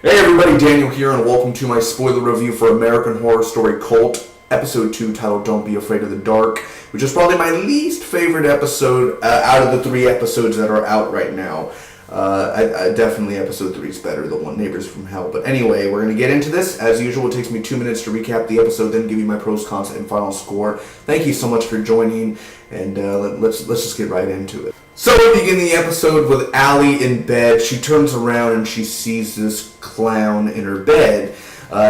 Hey everybody, Daniel here, and welcome to my spoiler review for American Horror Story Cult, Episode 2, titled Don't Be Afraid of the Dark, which is probably my least favorite episode out of the 3 episodes that are out right now. Definitely Episode 3 is better, the one Neighbors from Hell. But anyway, we're going to get into this. As usual, it takes me 2 minutes to recap the episode, then give you my pros, cons, and final score. Thank you so much for joining, and let's just get right into it. So we begin the episode with Allie in bed. She turns around and she sees this clown in her bed.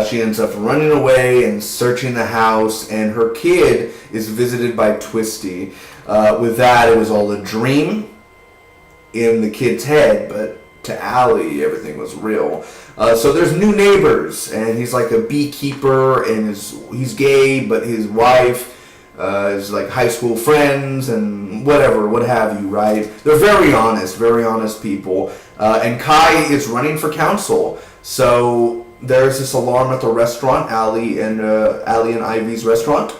She ends up running away and searching the house, and her kid is visited by Twisty. With that, it was all a dream in the kid's head, but to Allie, everything was real. So there's new neighbors, and he's like a beekeeper, and he's gay, but his wife is like high school friends and whatever, what have you, right? They're very honest people. And Kai is running for council. So there's this alarm at the restaurant, Allie and Ivy's restaurant,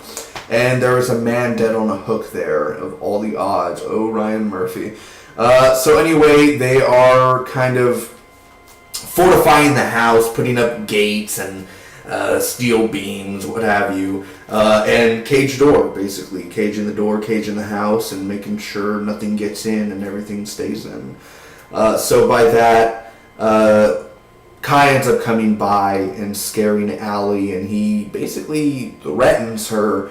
and there is a man dead on a hook there, of all the odds. Oh, Ryan Murphy. So anyway, they are kind of fortifying the house, putting up gates and steel beams, what have you, and cage door, basically. Caging the door, caging the house, and making sure nothing gets in and everything stays in. So by that, Kai ends up coming by and scaring Allie, and he basically threatens her.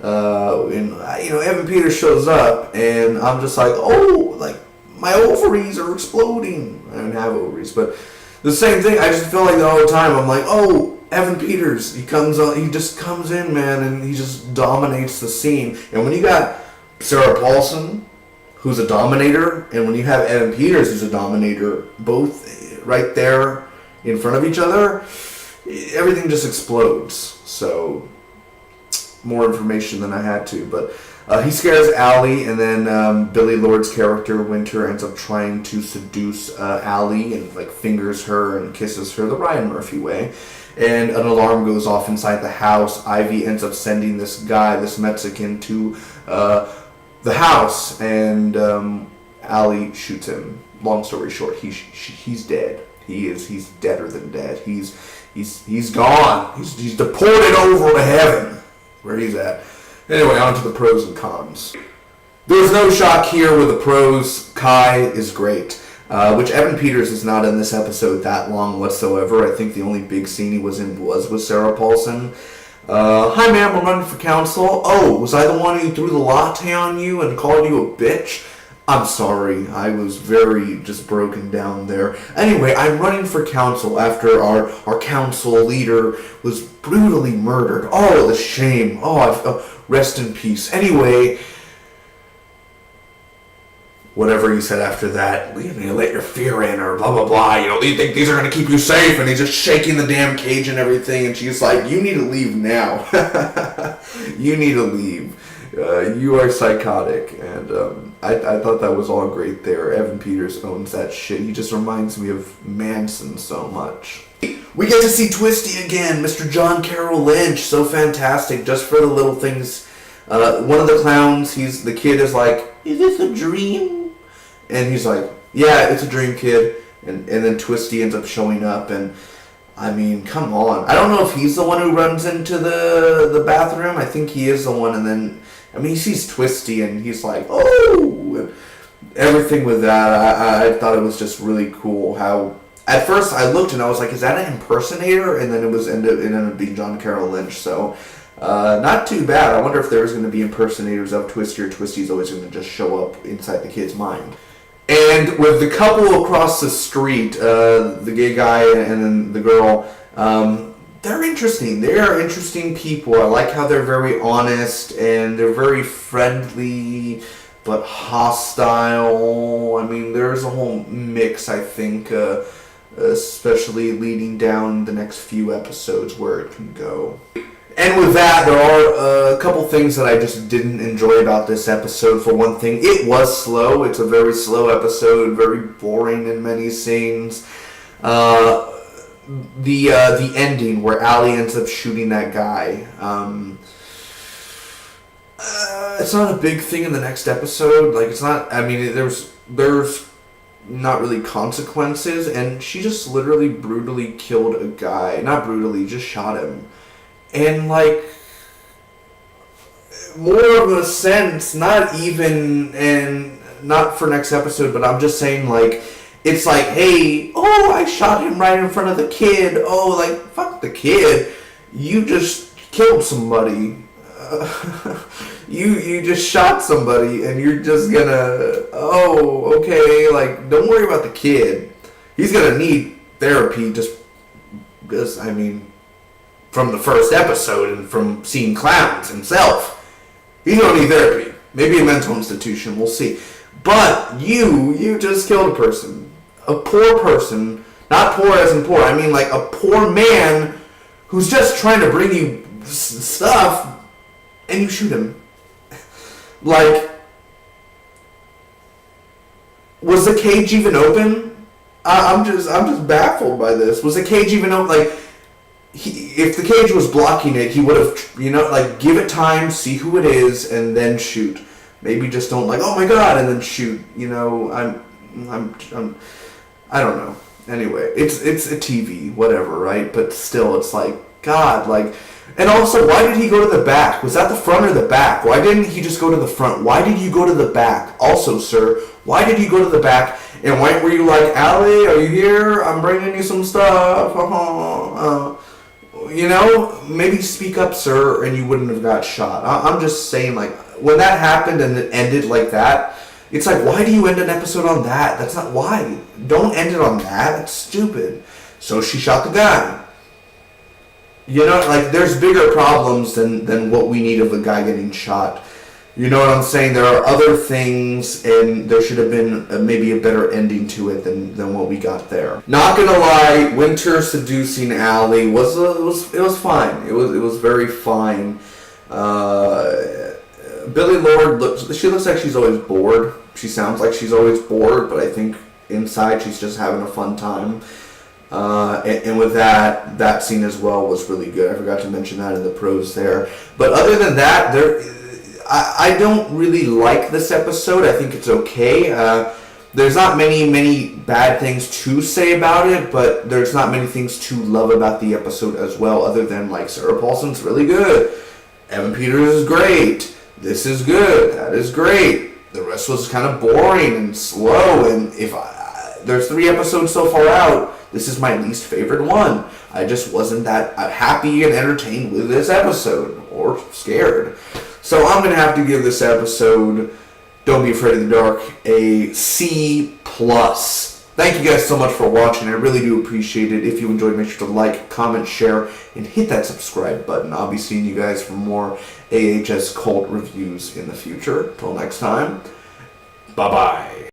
Evan Peters shows up, and I'm just like, oh, like, my ovaries are exploding. I don't have ovaries, but the same thing. I just feel like that all the time. I'm like, oh, Evan Peters, he just comes in, man, and he just dominates the scene. And when you got Sarah Paulson, who's a dominator, and when you have Evan Peters, who's a dominator, both right there in front of each other, everything just explodes. So, more information than I had to, but he scares Allie, and then Billy Lord's character, Winter, ends up trying to seduce Allie and like fingers her and kisses her the Ryan Murphy way. And an alarm goes off inside the house. Ivy ends up sending this guy, this Mexican, to the house, and Allie shoots him. Long story short, he's dead. He's deader than dead. He's gone. He's deported over to heaven, where he's at. Anyway, on to the pros and cons. There's no shock here with the pros. Kai is great. Which Evan Peters is not in this episode that long whatsoever. I think the only big scene he was in was with Sarah Paulson. Hi ma'am, I'm running for council. Oh, was I the one who threw the latte on you and called you a bitch? I'm sorry, I was very just broken down there. Anyway, I'm running for council after our council leader was brutally murdered. Oh, the shame. Oh, rest in peace. Anyway, whatever he said after that, let your fear in, or blah, blah, blah. You think these are going to keep you safe, and he's just shaking the damn cage and everything, and she's like, you need to leave now. You need to leave. You are psychotic, and I thought that was all great there. Evan Peters owns that shit. He just reminds me of Manson so much. We get to see Twisty again, Mr. John Carroll Lynch, so fantastic, just for the little things. One of the clowns, the kid is like, is this a dream? And he's like, yeah, it's a dream, kid. And then Twisty ends up showing up, and I mean, come on. I don't know if he's the one who runs into the bathroom. I think he is the one, and then, I mean, he sees Twisty, and he's like, oh! And everything with that, I thought it was just really cool how, at first I looked and I was like, is that an impersonator? And then it ended up being John Carroll Lynch, so not too bad. I wonder if there's going to be impersonators of Twisty, or Twisty's always going to just show up inside the kid's mind. And with the couple across the street, the gay guy and then the girl, they're interesting. They are interesting people. I like how they're very honest, and they're very friendly but hostile. I mean, there's a whole mix, I think, especially leading down the next few episodes where it can go. And with that, there are a couple things that I just didn't enjoy about this episode. For one thing, it was slow. It's a very slow episode, very boring in many scenes. The ending where Allie ends up shooting that guy. It's not a big thing in the next episode. Like, it's not. I mean, there's not really consequences, and she just literally brutally killed a guy. Not brutally, just shot him. And like, more of a sense, not even, and not for next episode, but I'm just saying, like, it's like, hey, oh, I shot him right in front of the kid. Oh, like, fuck the kid. You just killed somebody. You just shot somebody, and you're just gonna, oh, okay, like, don't worry about the kid. He's gonna need therapy just because, I mean, from the first episode and from seeing clowns himself, he's gonna need therapy. Maybe a mental institution, we'll see. But you just killed a person. A poor person. Not poor as in poor, I mean like a poor man who's just trying to bring you stuff, and you shoot him. Like, was the cage even open? I'm just baffled by this. Was the cage even open? Like, if the cage was blocking it, he would have, like, give it time, see who it is, and then shoot. Maybe just don't, like, oh my god, and then shoot. I don't know. Anyway, it's a TV, whatever, right? But still, it's like, God, like, and also, why did he go to the back? Was that the front or the back? Why didn't he just go to the front? Why did you go to the back? Also, sir, why did you go to the back? And why were you like, Allie, are you here? I'm bringing you some stuff. Maybe speak up, sir, and you wouldn't have got shot. I'm just saying, like, when that happened and it ended like that, it's like, why do you end an episode on that? That's not why. Don't end it on that. That's stupid. So she shot the guy. Like, there's bigger problems than what we need of a guy getting shot. You know what I'm saying? There are other things, and there should have been maybe a better ending to it than what we got there. Not gonna lie, Winter seducing Allie was fine. It was very fine. Billie Lourd looks like she's always bored. She sounds like she's always bored, but I think inside she's just having a fun time. And with that scene as well was really good. I forgot to mention that in the pros there. But other than that, I don't really like this episode. I think it's okay. There's not many bad things to say about it, but there's not many things to love about the episode as well, other than, like, Sarah Paulson's really good. Evan Peters is great. This is good. That is great. The rest was kind of boring and slow, and there's 3 episodes so far out, this is my least favorite one. I just wasn't that happy and entertained with this episode, or scared. So I'm going to have to give this episode, Don't Be Afraid of the Dark, a C+. Thank you guys so much for watching. I really do appreciate it. If you enjoyed, make sure to like, comment, share, and hit that subscribe button. I'll be seeing you guys for more AHS Cult reviews in the future. Till next time, bye-bye.